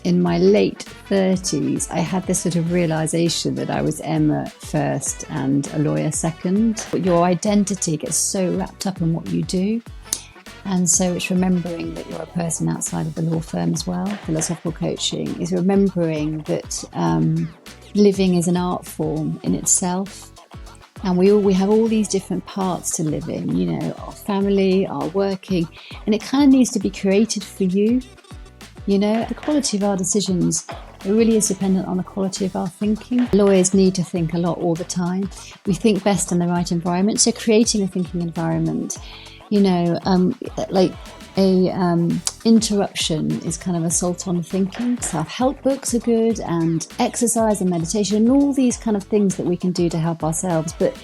in my late 30s, I had this sort of realization that I was Emma first and a lawyer second. Your identity gets so wrapped up in what you do. And so it's remembering that you're a person outside of the law firm as well. Philosophical coaching is remembering that living is an art form in itself. And we have all these different parts to live in, you know, our family, our working, and it kind of needs to be created for you. You know, the quality of our decisions, it really is dependent on the quality of our thinking. Lawyers need to think a lot all the time. We think best in the right environment. So creating a thinking environment, you know, like a interruption is kind of assault on thinking. Self-help books are good, and exercise and meditation and all these kind of things that we can do to help ourselves. But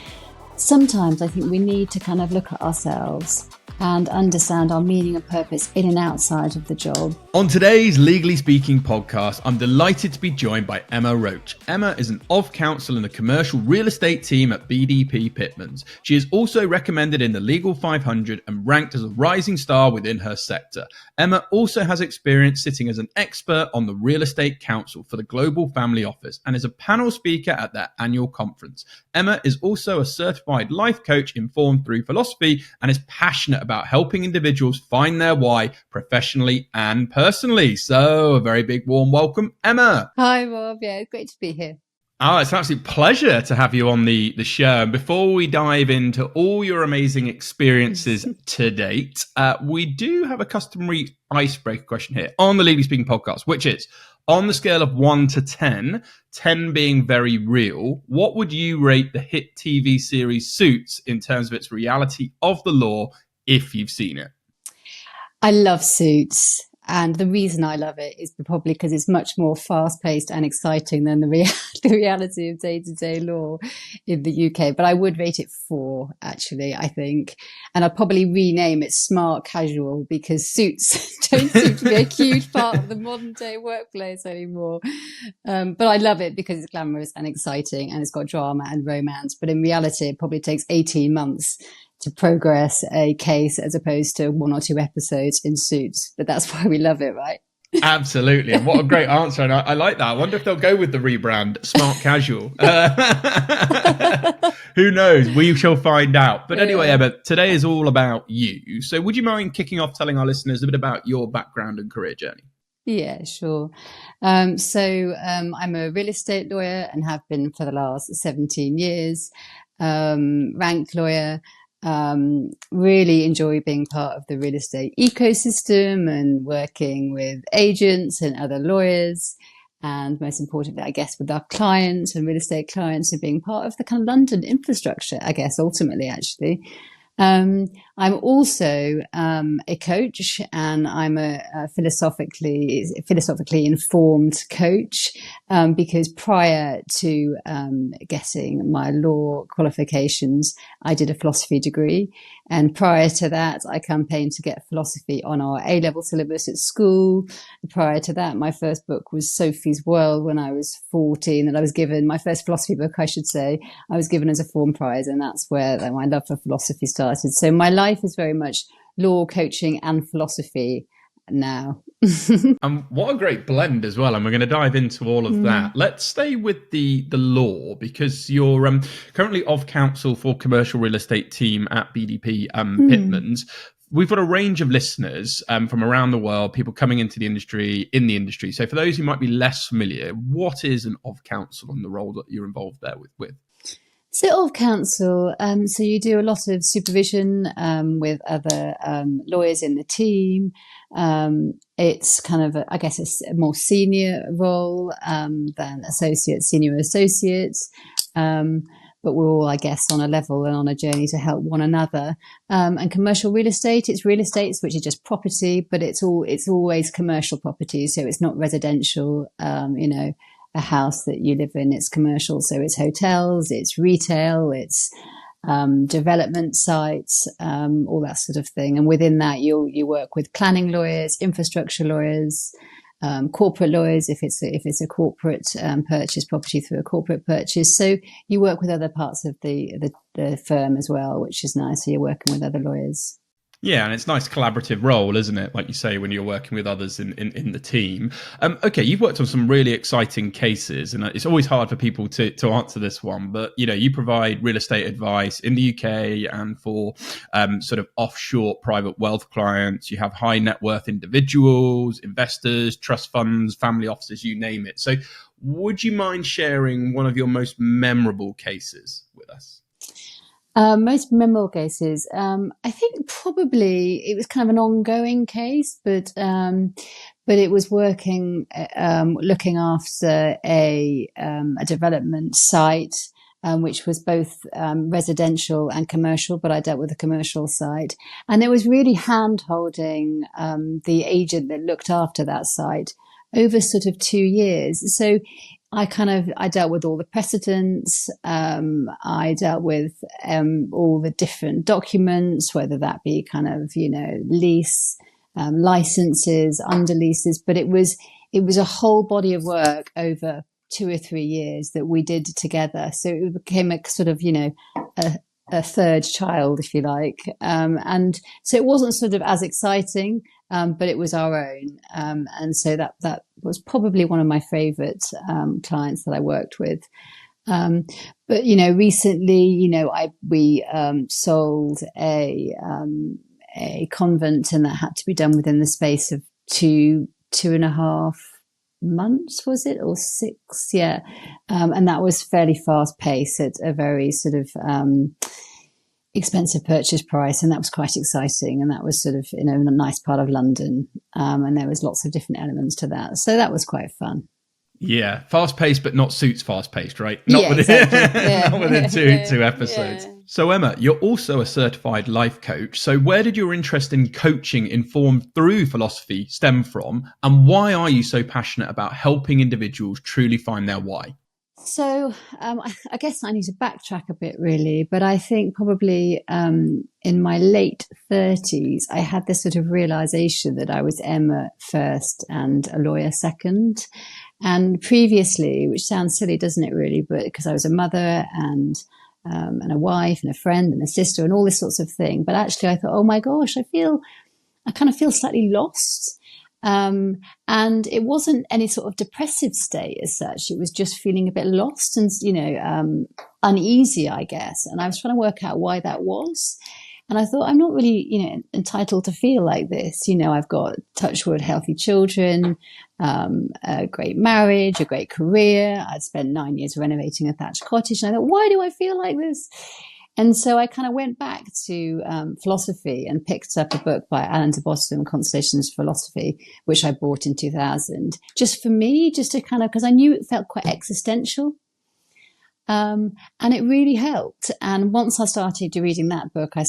sometimes I think we need to kind of look at ourselves and understand our meaning and purpose in and outside of the job. On today's Legally Speaking podcast, I'm delighted to be joined by Emma Roche. Emma is an Of-Counsel in the commercial real estate team at BDB Pitmans. She is also recommended in the Legal 500 and ranked as a rising star within her sector. Emma also has experience sitting as an expert on the Real Estate Council for the Global Family Office and is a panel speaker at their annual conference. Emma is also a certified life coach informed through philosophy and is passionate about helping individuals find their why professionally and personally. So a very big warm welcome, Emma. Hi, Rob. Yeah, it's great to be here. Oh, it's an absolute pleasure to have you on the show. And before we dive into all your amazing experiences to date, we do have a customary icebreaker question here on the Legally Speaking podcast, which is, on the scale of 1 to 10, 10 being very real, what would you rate the hit TV series Suits in terms of its reality of the law, if you've seen it? I love Suits. And the reason I love it is probably because it's much more fast-paced and exciting than the reality of day-to-day law in the UK. But I would rate it 4, actually, I think. And I'd probably rename it Smart Casual, because suits don't seem to be a huge part of the modern-day workplace anymore. But I love it because it's glamorous and exciting and it's got drama and romance. But in reality, it probably takes 18 months to progress a case as opposed to 1 or 2 episodes in Suits. But that's why we love it, right? Absolutely. And what a great answer. And I like that. I wonder if they'll go with the rebrand Smart Casual. Who knows? We shall find out. But anyway, Emma, today is all about you. So would you mind kicking off telling our listeners a bit about your background and career journey? Yeah, sure. So I'm a real estate lawyer and have been for the last 17 years, ranked lawyer. Really enjoy being part of the real estate ecosystem and working with agents and other lawyers, and most importantly, I guess, with our clients and real estate clients, and being part of the kind of London infrastructure, I guess, ultimately, actually. I'm also a coach, and I'm a philosophically informed coach, because prior to getting my law qualifications, I did a philosophy degree. And prior to that, I campaigned to get philosophy on our A-level syllabus at school. Prior to that, my first book was Sophie's World when I was 14, and I was given my first philosophy book, I should say, I was given as a form prize, and that's where my love for philosophy started. So my life is very much law, coaching, and philosophy now. And what a great blend as well. And we're going to dive into all of that. Let's stay with the law, because you're currently Of-Counsel for commercial real estate team at BDB Pitmans. We've got a range of listeners from around the world, people coming into the industry, in the industry. So for those who might be less familiar, what is an Of-Counsel and the role that you're involved there with? So Of-Counsel, so you do a lot of supervision with other lawyers in the team. It's kind of, I guess, a more senior role than senior associates. But we're all, I guess, on a level and on a journey to help one another. And commercial real estate, it's real estate, which is just property, but it's always commercial property. So it's not residential, a house that you live in, it's commercial. So it's hotels, it's retail, it's development sites, all that sort of thing. And within that, you work with planning lawyers, infrastructure lawyers, corporate lawyers, if it's a corporate purchase, property through a corporate purchase. So you work with other parts of the firm as well, which is nice. So you're working with other lawyers. Yeah, and it's a nice collaborative role, isn't it? Like you say, when you're working with others in the team. Okay, you've worked on some really exciting cases, and it's always hard for people to answer this one. But you provide real estate advice in the UK and for sort of offshore private wealth clients. You have high net worth individuals, investors, trust funds, family offices, you name it. So, would you mind sharing one of your most memorable cases with us? Most memorable cases. I think probably it was kind of an ongoing case, but it was looking after a development site, which was both residential and commercial, but I dealt with the commercial side. And it was really hand-holding the agent that looked after that site over sort of 2 years. So I dealt with all the precedents. I dealt with all the different documents, whether that be kind of, lease, licenses, under leases, but it was a whole body of work over 2 or 3 years that we did together. So it became a sort of, a third child, if you like. And so it wasn't sort of as exciting, but it was our own. And so that was probably one of my favorite clients that I worked with. But, recently, we sold a convent, and that had to be done within the space of 2.5 months, was it, or 6? Yeah. And that was fairly fast paced at a very sort of expensive purchase price, and that was quite exciting. And that was sort of in a nice part of London, and there was lots of different elements to that, so that was quite fun. Yeah, fast paced, but not Suits fast paced, right? Not within not within two episodes. Yeah. So Emma, you're also a certified life coach. So where did your interest in coaching informed through philosophy stem from, and why are you so passionate about helping individuals truly find their why? So I guess I need to backtrack a bit, really, but I think probably in my late 30s, I had this sort of realization that I was Emma first and a lawyer second. And previously, which sounds silly, doesn't it, really? But because I was a mother and a wife and a friend and a sister and all this sorts of thing. But actually, I thought, oh my gosh, I kind of feel slightly lost. And it wasn't any sort of depressive state as such. It was just feeling a bit lost and, uneasy, I guess. And I was trying to work out why that was. And I thought, I'm not really, entitled to feel like this. I've got, touch wood, healthy children, a great marriage, a great career. I'd spent 9 years renovating a thatched cottage. And I thought, why do I feel like this? And so I kind of went back to philosophy and picked up a book by Alan de Botton, Constellations of Philosophy, which I bought in 2000, just for me, just to kind of, because I knew it felt quite existential. And it really helped. And once I started reading that book, I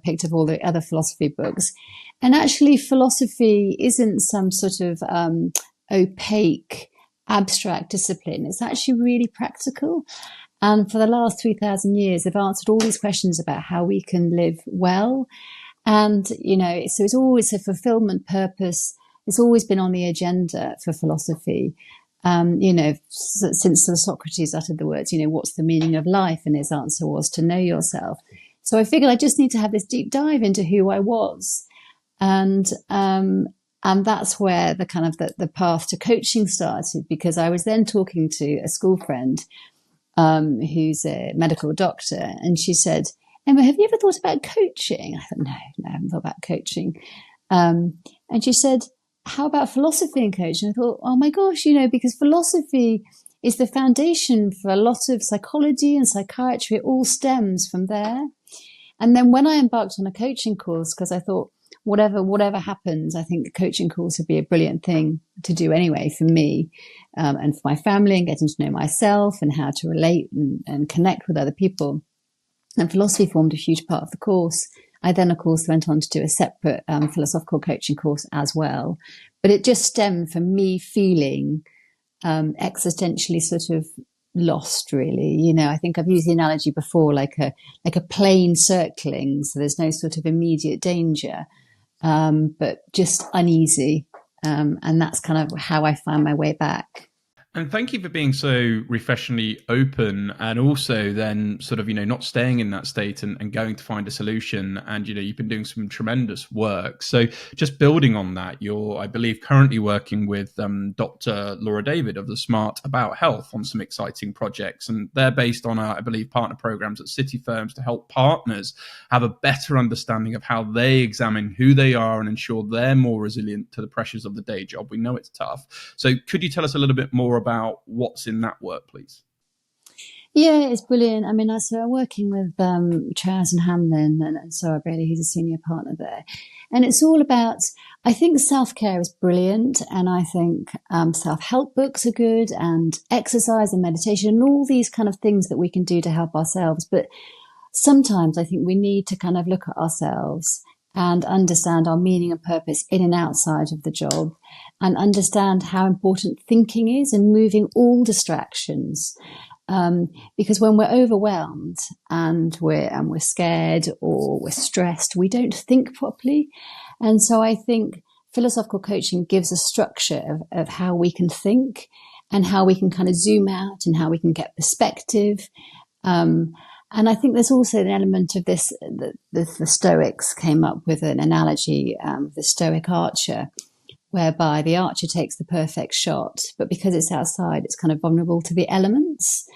picked up all the other philosophy books. And actually, philosophy isn't some sort of opaque, abstract discipline. It's actually really practical. And for the last 3,000 years, they've answered all these questions about how we can live well. And, so it's always a fulfillment purpose. It's always been on the agenda for philosophy. Since Socrates uttered the words, what's the meaning of life? And his answer was to know yourself. So I figured I just need to have this deep dive into who I was. And that's where the kind of the path to coaching started, because I was then talking to a school friend, who's a medical doctor. And she said, Emma, have you ever thought about coaching? I thought, no, I haven't thought about coaching. And she said, how about philosophy and coaching? I thought, oh my gosh, because philosophy is the foundation for a lot of psychology and psychiatry. It all stems from there. And then when I embarked on a coaching course, because I thought, whatever happens, I think a coaching course would be a brilliant thing to do anyway for me, and for my family, and getting to know myself and how to relate and connect with other people. And philosophy formed a huge part of the course. I then, of course, went on to do a separate philosophical coaching course as well. But it just stemmed from me feeling existentially sort of lost, really. I think I've used the analogy before, like a plane circling. So there's no sort of immediate danger, but just uneasy. And that's kind of how I found my way back. And thank you for being so refreshingly open, and also then sort of, not staying in that state and going to find a solution. And, you've been doing some tremendous work. So just building on that, you're, I believe, currently working with Dr. Laura David of the Smart About Health on some exciting projects. And they're based on, I believe, partner programs at city firms to help partners have a better understanding of how they examine who they are and ensure they're more resilient to the pressures of the day job. We know it's tough. So could you tell us a little bit more about what's in that work, please? Yeah, it's brilliant. I mean, so I'm working with Chaz and Hamlin and Sarah Bailey, who's a senior partner there. And it's all about, I think self-care is brilliant. And I think self-help books are good, and exercise and meditation and all these kind of things that we can do to help ourselves. But sometimes I think we need to kind of look at ourselves and understand our meaning and purpose in and outside of the job, and understand how important thinking is and moving all distractions. Because when we're overwhelmed and we're scared or we're stressed, we don't think properly. And so I think philosophical coaching gives a structure of how we can think and how we can kind of zoom out and how we can get perspective. And I think there's also an element of this, the Stoics came up with an analogy, the Stoic archer, whereby the archer takes the perfect shot, but because it's outside, it's kind of vulnerable to the elements.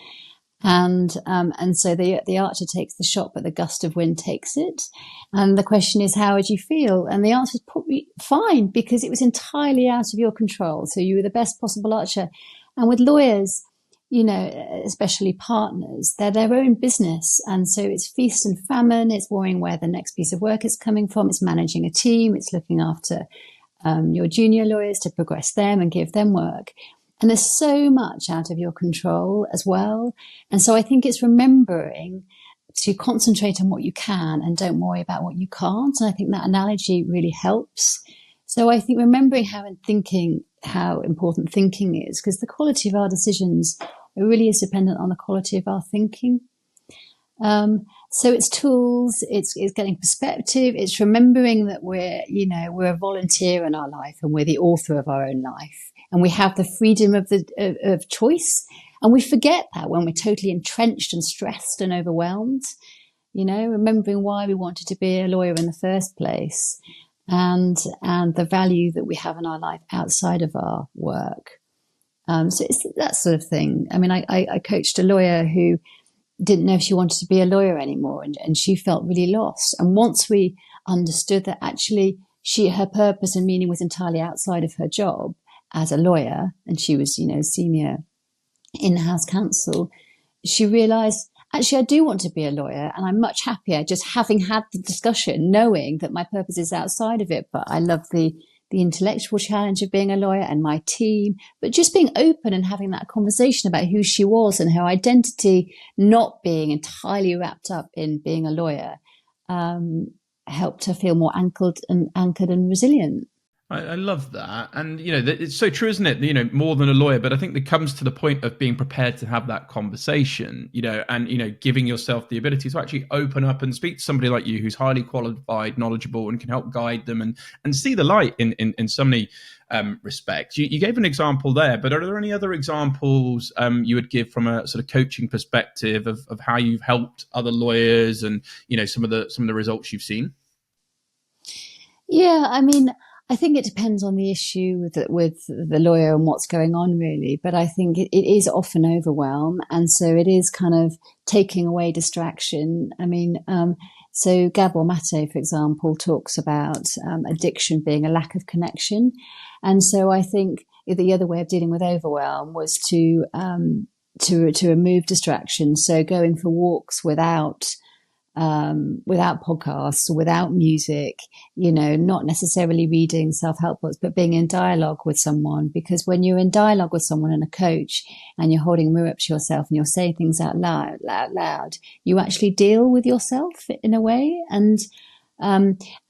And so the archer takes the shot, but the gust of wind takes it. And the question is, how would you feel? And the answer is probably fine, because it was entirely out of your control. So you were the best possible archer. And with lawyers, especially partners, they're their own business. And so it's feast and famine. It's worrying where the next piece of work is coming from. It's managing a team. It's looking after your junior lawyers to progress them and give them work. And there's so much out of your control as well. And so I think it's remembering to concentrate on what you can and don't worry about what you can't. And I think that analogy really helps. So I think remembering how important thinking is, because the quality of our decisions really is dependent on the quality of our thinking. So it's tools, it's getting perspective, it's remembering that we're a volunteer in our life and we're the author of our own life, and we have the freedom of choice. And we forget that when we're totally entrenched and stressed and overwhelmed, remembering why we wanted to be a lawyer in the first place, and the value that we have in our life outside of our work. So it's that sort of thing. I mean, I coached a lawyer who didn't know if she wanted to be a lawyer anymore, and she felt really lost. And once we understood that actually her purpose and meaning was entirely outside of her job as a lawyer, and she was, senior in-house counsel, she realized, actually, I do want to be a lawyer, and I'm much happier just having had the discussion, knowing that my purpose is outside of it. But I love the intellectual challenge of being a lawyer and my team, but just being open and having that conversation about who she was and her identity, not being entirely wrapped up in being a lawyer, helped her feel more anchored and resilient. I love that. And, it's so true, isn't it? More than a lawyer, but I think it comes to the point of being prepared to have that conversation, and, giving yourself the ability to actually open up and speak to somebody like you who's highly qualified, knowledgeable, and can help guide them and see the light in so many respects. You gave an example there, but are there any other examples you would give from a sort of coaching perspective of how you've helped other lawyers and, some of the results you've seen? Yeah, I mean, I think it depends on the issue with the lawyer and what's going on, really. But I think it is often overwhelm. And so it is kind of taking away distraction. I mean, so Gabor Mate, for example, talks about addiction being a lack of connection. And so I think the other way of dealing with overwhelm was to remove distraction. So going for walks without podcasts, without music, not necessarily reading self-help books, but being in dialogue with someone. Because when you're in dialogue with someone and a coach and you're holding a mirror up to yourself and you're saying things out loud, you actually deal with yourself in a way. And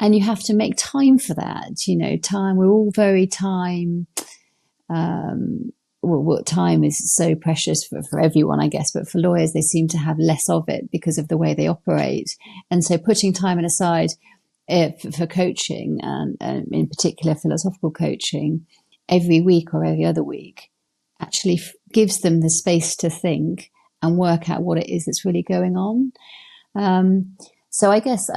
you have to make time for that, time. We're all very time, time is so precious for everyone, I guess, but for lawyers, they seem to have less of it because of the way they operate. And so putting time aside for coaching, and in particular philosophical coaching, every week or every other week, actually gives them the space to think and work out what it is that's really going on. So I guess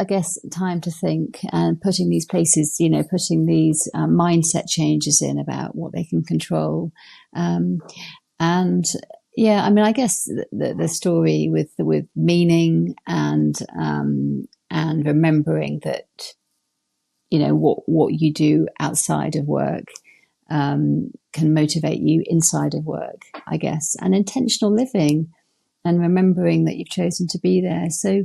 time to think and putting these places, putting these mindset changes in about what they can control. And yeah, I mean, I guess the story with meaning and remembering that, what you do outside of work can motivate you inside of work, I guess, and intentional living and remembering that you've chosen to be there. So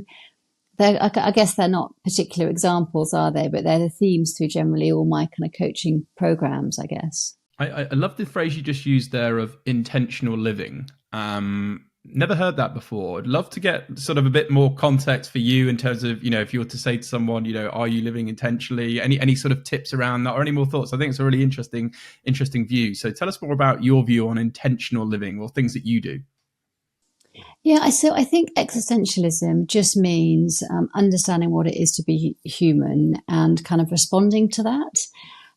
I guess they're not particular examples, are they? But they're the themes through generally all my kind of coaching programs, I guess. I love the phrase you just used there of intentional living. Never heard that before. I'd love to get sort of a bit more context for you in terms of, if you were to say to someone, are you living intentionally? Any sort of tips around that or any more thoughts? I think it's a really interesting view. So tell us more about your view on intentional living or things that you do. Yeah, so I think existentialism just means understanding what it is to be human and kind of responding to that.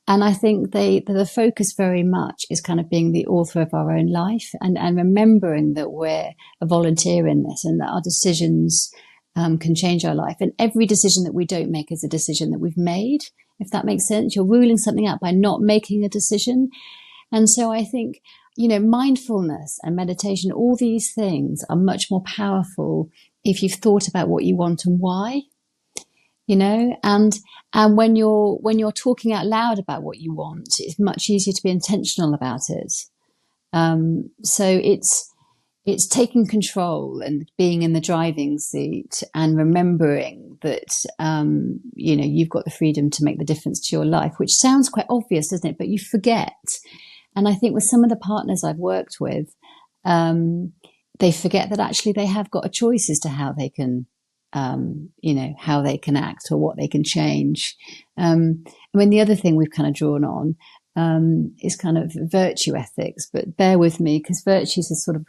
And I think the focus very much is kind of being the author of our own life and remembering that we're a volunteer in this and that our decisions can change our life. And every decision that we don't make is a decision that we've made, if that makes sense. You're ruling something out by not making a decision. And so I think, mindfulness and meditation, all these things are much more powerful if you've thought about what you want and why. And when you're talking out loud about what you want, it's much easier to be intentional about it. So it's taking control and being in the driving seat and remembering that, you've got the freedom to make the difference to your life, which sounds quite obvious, doesn't it? But you forget. And I think with some of the partners I've worked with, they forget that actually they have got a choice as to how they can how they can act or what they can change. The other thing we've kind of drawn on is kind of virtue ethics, but bear with me because virtues is sort of,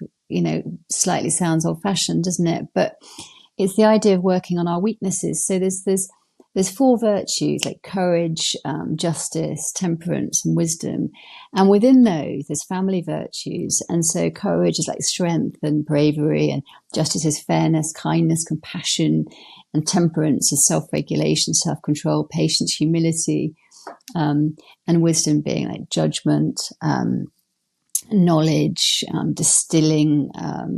slightly sounds old fashioned, doesn't it? But it's the idea of working on our weaknesses. So there's 4 virtues like courage, justice, temperance, and wisdom. And within those, there's family virtues. And so courage is like strength and bravery, and justice is fairness, kindness, compassion, and temperance is self-regulation, self-control, patience, humility, and wisdom being like judgment, knowledge, distilling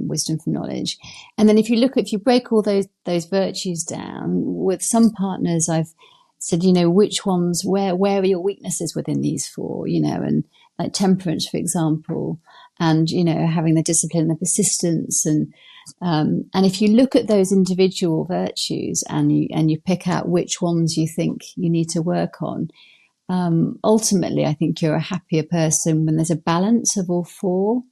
wisdom from knowledge. And then if you break all those virtues down, with some partners I've said, which ones, where are your weaknesses within these 4, and like temperance, for example, and, having the discipline and the persistence. And if you look at those individual virtues and you pick out which ones you think you need to work on, ultimately, I think you're a happier person when there's a balance of all 4.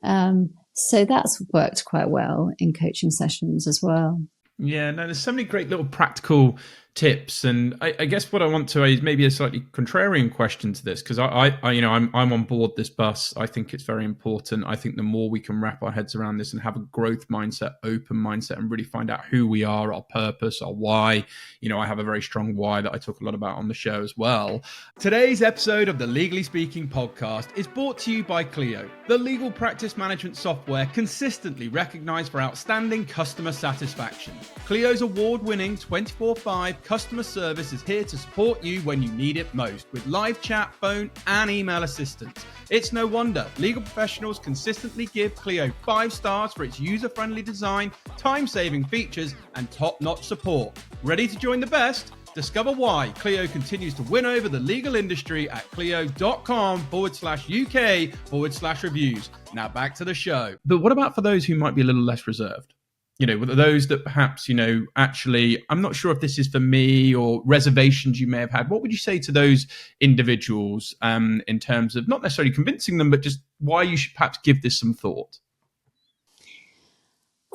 So that's worked quite well in coaching sessions as well. Yeah, no, there's so many great little practical tips, and I guess what I want to is maybe a slightly contrarian question to this, because I'm on board this bus. I think it's very important. I think the more we can wrap our heads around this and have a growth mindset, open mindset, and really find out who we are, our purpose, our why. I have a very strong why that I talk a lot about on the show as well. Today's episode of the Legally Speaking podcast is brought to you by Clio, the legal practice management software consistently recognized for outstanding customer satisfaction. Clio's award-winning 24/5 customer service is here to support you when you need it most, with live chat, phone, and email assistance. It's no wonder legal professionals consistently give Clio 5 stars for its user-friendly design, time-saving features, and top-notch support. Ready to join the best? Discover why Clio continues to win over the legal industry at clio.com/UK/reviews. Now back to the show. But what about for those who might be a little less reserved? Those that perhaps, actually, I'm not sure if this is for me, or reservations you may have had. What would you say to those individuals in terms of not necessarily convincing them, but just why you should perhaps give this some thought?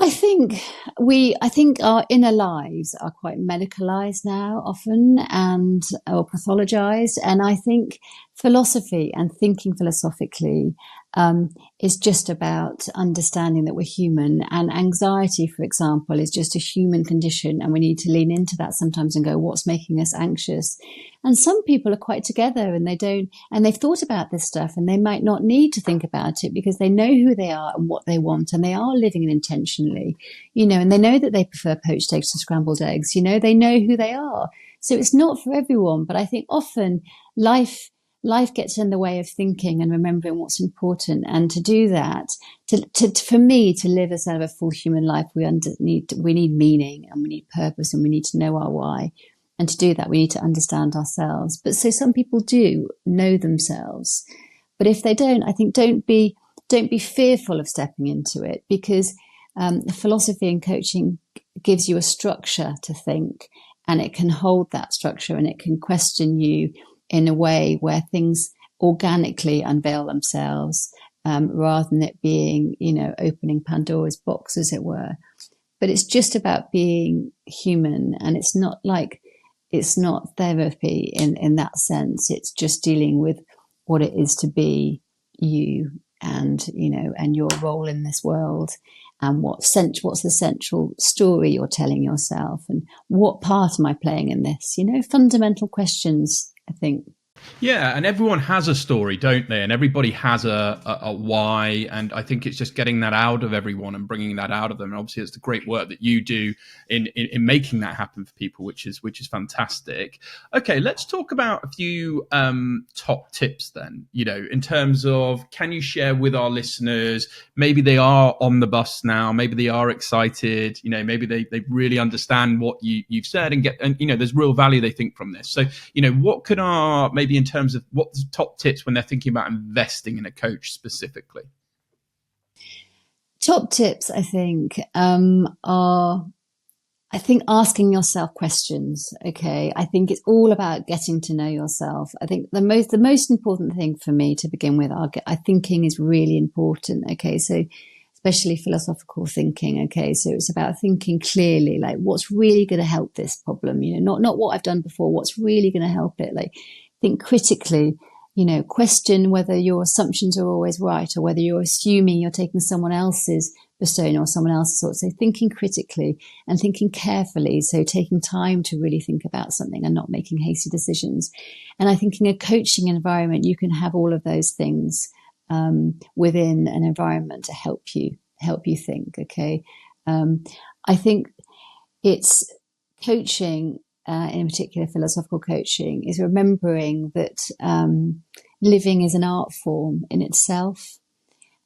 I think our inner lives are quite medicalized now often or pathologized. And I think philosophy and thinking philosophically is just about understanding that we're human, and anxiety, for example, is just a human condition, and we need to lean into that sometimes and go, what's making us anxious? And some people are quite together and they've thought about this stuff, and they might not need to think about it because they know who they are and what they want, and they are living it intentionally, and they know that they prefer poached eggs to scrambled eggs, they know who they are. So it's not for everyone, but I think often life gets in the way of thinking and remembering what's important. And to do that, for me, to live a sort of a full human life, we need meaning, and we need purpose, and we need to know our why. And to do that, we need to understand ourselves. But so some people do know themselves. But if they don't, I think don't be fearful of stepping into it, because philosophy and coaching gives you a structure to think, and it can hold that structure, and it can question you in a way where things organically unveil themselves, rather than it being, opening Pandora's box, as it were. But it's just about being human, and it's not therapy in that sense. It's just dealing with what it is to be you, and, and your role in this world, and what's the central story you're telling yourself, and what part am I playing in this? Fundamental questions, I think. Yeah, and everyone has a story, don't they? And everybody has a why. And I think it's just getting that out of everyone and bringing that out of them. And obviously, it's the great work that you do in making that happen for people, which is fantastic. Okay, let's talk about a few top tips then. In terms of, can you share with our listeners? Maybe they are on the bus now. Maybe they are excited. Maybe they really understand what you've said and there's real value they think from this. So what could our maybe in terms of what's the top tips when they're thinking about investing in a coach specifically? Top tips, I think, are asking yourself questions. Okay. I think it's all about getting to know yourself. I think the most important thing for me to begin with, thinking is really important. Okay. So especially philosophical thinking. Okay. So it's about thinking clearly, like what's really going to help this problem, not what I've done before, what's really going to help it. Like, think critically, question whether your assumptions are always right, or whether you're assuming you're taking someone else's persona or someone else's thoughts. So thinking critically and thinking carefully. So taking time to really think about something and not making hasty decisions. And I think in a coaching environment, you can have all of those things within an environment to help you think. Okay. I think it's coaching, in particular philosophical coaching, is remembering that living is an art form in itself,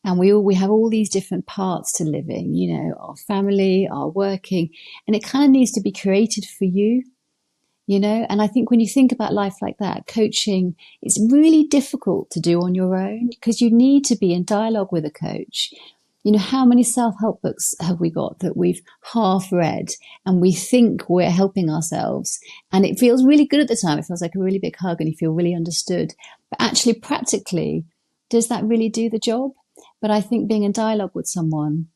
and we have all these different parts to living, our family, our working, and it kind of needs to be created for you, and I think when you think about life like that, coaching is really difficult to do on your own, because you need to be in dialogue with a coach. How many self-help books have we got that we've half read and we think we're helping ourselves, and it feels really good at the time. It feels like a really big hug and you feel really understood. But actually, practically, does that really do the job? But I think being in dialogue with someone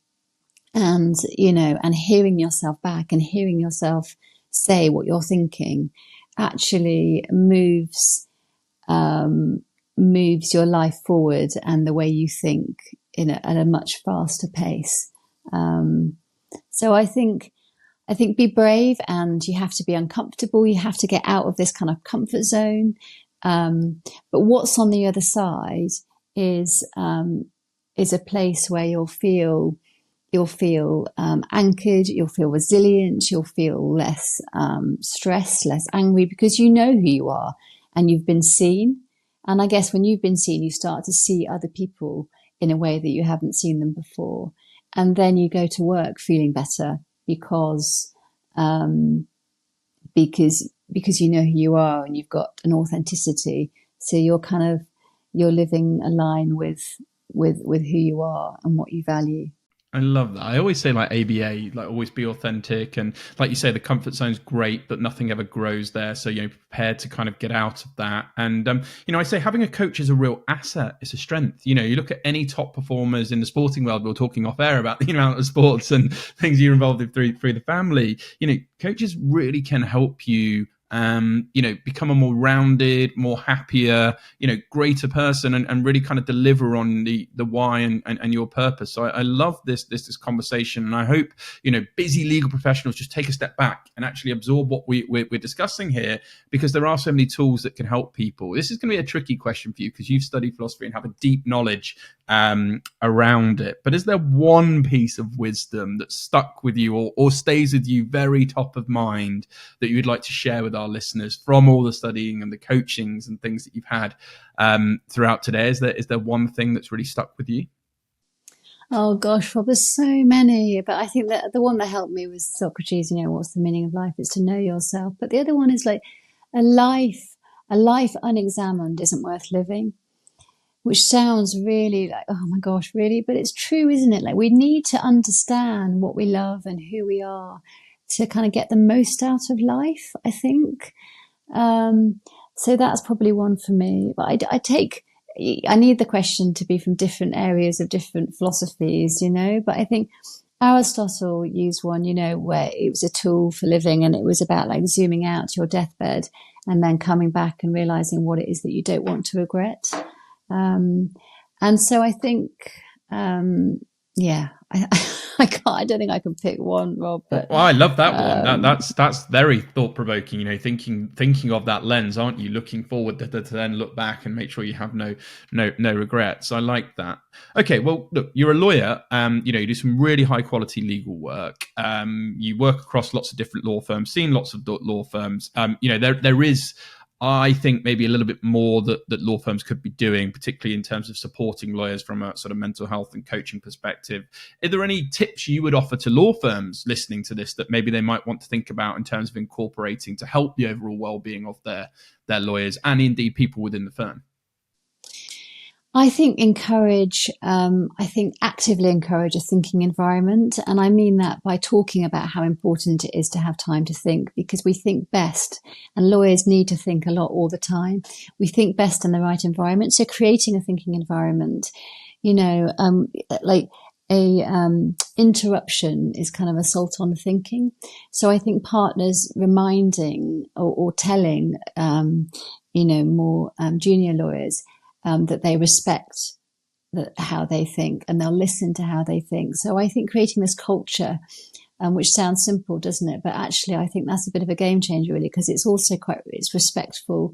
and, and hearing yourself back and hearing yourself say what you're thinking actually moves your life forward and the way you think at a much faster pace. So I think be brave, and you have to be uncomfortable. You have to get out of this kind of comfort zone. But what's on the other side is a place where you'll feel anchored, you'll feel resilient, you'll feel less stressed, less angry, because you know who you are and you've been seen. And I guess when you've been seen, you start to see other people in a way that you haven't seen them before. And then you go to work feeling better because you know who you are and you've got an authenticity. So you're living aligned with who you are and what you value. I love that. I always say ABA, always be authentic. And like you say, the comfort zone's great, but nothing ever grows there. So, prepared to kind of get out of that. And, I say having a coach is a real asset. It's a strength. You look at any top performers in the sporting world. We were talking off air about the amount of sports and things you're involved in through the family. Coaches really can help you become a more rounded, more happier, greater person, and really kind of deliver on the why and your purpose. So I love this conversation, and I hope busy legal professionals just take a step back and actually absorb what we're discussing here, because there are so many tools that can help people. This is going to be a tricky question for you because you've studied philosophy and have a deep knowledge around it. But is there one piece of wisdom that stuck with you or stays with you very top of mind that you'd like to share with our listeners from all the studying and the coachings and things that you've had throughout today? Is there one thing that's really stuck with you? Oh gosh, Rob, there's so many, but I think that the one that helped me was Socrates, what's the meaning of life? It's to know yourself. But the other one is like a life unexamined isn't worth living, which sounds really like, oh my gosh, really? But it's true, isn't it? Like, we need to understand what we love and who we are to kind of get the most out of life, I think. So that's probably one for me. But I need the question to be from different areas of different philosophies, but I think Aristotle used one, where it was a tool for living, and it was about like zooming out to your deathbed and then coming back and realizing what it is that you don't want to regret. And so I think, I don't think I can pick one, Rob. But I love that one. That's very thought provoking. Thinking of that lens, aren't you? Looking forward to then look back and make sure you have no regrets. I like that. Okay, well, look, you're a lawyer. You do some really high quality legal work. You work across lots of different law firms, seen lots of law firms. There is, I think, maybe a little bit more that law firms could be doing, particularly in terms of supporting lawyers from a sort of mental health and coaching perspective. Are there any tips you would offer to law firms listening to this that maybe they might want to think about in terms of incorporating to help the overall well-being of their lawyers and indeed people within the firm? I think actively encourage a thinking environment. And I mean that by talking about how important it is to have time to think, because we think best, and lawyers need to think a lot all the time. We think best in the right environment. So creating a thinking environment, interruption is kind of assault on thinking. So I think partners reminding or telling, more junior lawyers that they respect how they think, and they'll listen to how they think. So I think creating this culture, which sounds simple, doesn't it? But actually, I think that's a bit of a game changer, really, because it's also it's respectful.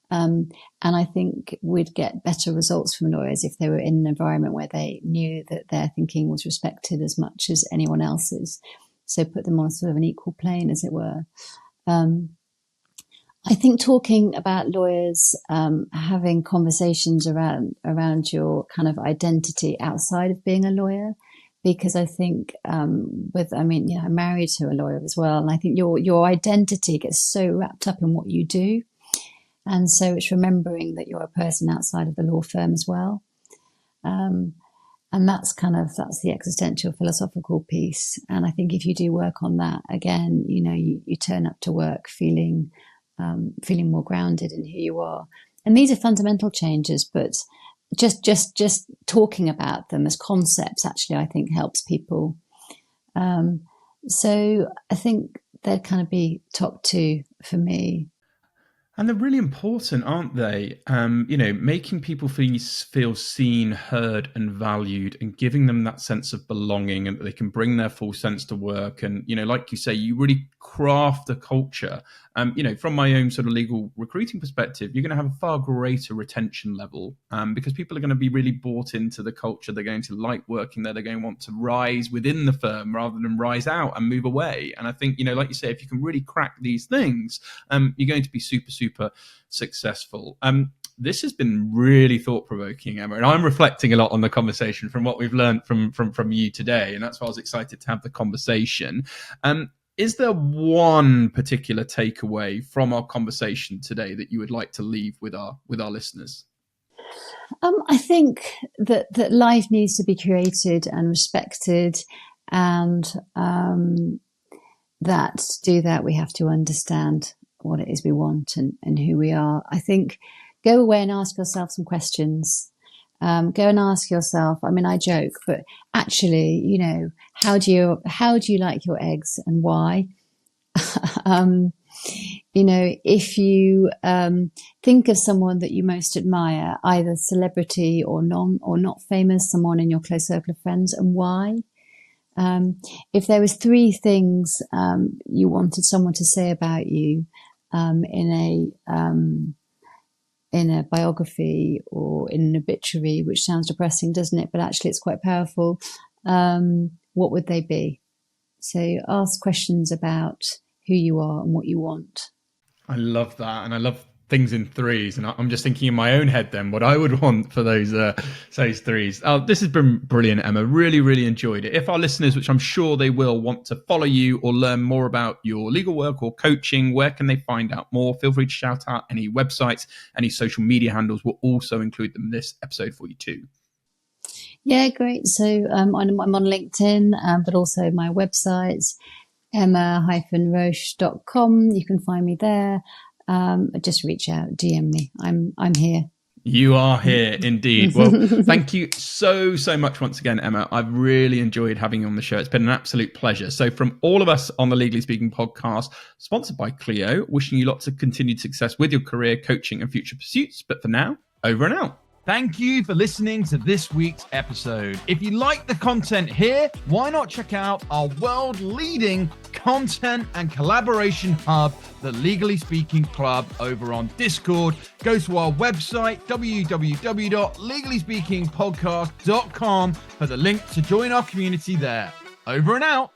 And I think we'd get better results from lawyers if they were in an environment where they knew that their thinking was respected as much as anyone else's. So put them on sort of an equal plane, as it were. I think talking about lawyers, having conversations around your kind of identity outside of being a lawyer, because I think I'm married to a lawyer as well, and I think your identity gets so wrapped up in what you do, and so it's remembering that you're a person outside of the law firm as well, and that's the existential philosophical piece. And I think if you do work on that, again, you turn up to work feeling more grounded in who you are. And these are fundamental changes, but just talking about them as concepts, actually, I think helps people. So I think they'd kind of be top two for me. And they're really important, aren't they? Making people feel seen, heard, and valued, and giving them that sense of belonging, and that they can bring their full sense to work. And, like you say, you really craft a culture. From my own sort of legal recruiting perspective, you're going to have a far greater retention level because people are going to be really bought into the culture. They're going to like working there. They're going to want to rise within the firm rather than rise out and move away. And I think, like you say, if you can really crack these things, you're going to be super, super successful. This has been really thought-provoking, Emma, and I'm reflecting a lot on the conversation from what we've learned from you today, and that's why I was excited to have the conversation. Is there one particular takeaway from our conversation today that you would like to leave with our listeners? I think that life needs to be created and respected, and that to do that we have to understand what it is we want and who we are. I think go away and ask yourself some questions. Go and ask yourself, I joke, but actually, how do you like your eggs and why? If you think of someone that you most admire, either celebrity or not famous, someone in your close circle of friends, and why? If there was 3 things you wanted someone to say about you in a biography or in an obituary, which sounds depressing, doesn't it? But actually it's quite powerful. What would they be? So ask questions about who you are and what you want. I love that. And I love things in 3s. And I'm just thinking in my own head then what I would want for those 3s. This has been brilliant, Emma. Really, really enjoyed it. If our listeners, which I'm sure they will, want to follow you or learn more about your legal work or coaching, where can they find out more? Feel free to shout out any websites, any social media handles. We'll also include them in this episode for you too. Yeah, great. So I'm on LinkedIn, but also my website, emma-roche.com. You can find me there. Just reach out, DM me. I'm here. You are here indeed. Well, thank you so much once again, Emma. I've really enjoyed having you on the show. It's been an absolute pleasure. So from all of us on the Legally Speaking podcast, sponsored by Clio, wishing you lots of continued success with your career, coaching and future pursuits. But for now, over and out. Thank you for listening to this week's episode. If you like the content here, why not check out our world-leading content and collaboration hub, the Legally Speaking Club, over on Discord. Go to our website, www.legallyspeakingpodcast.com, for the link to join our community there. Over and out.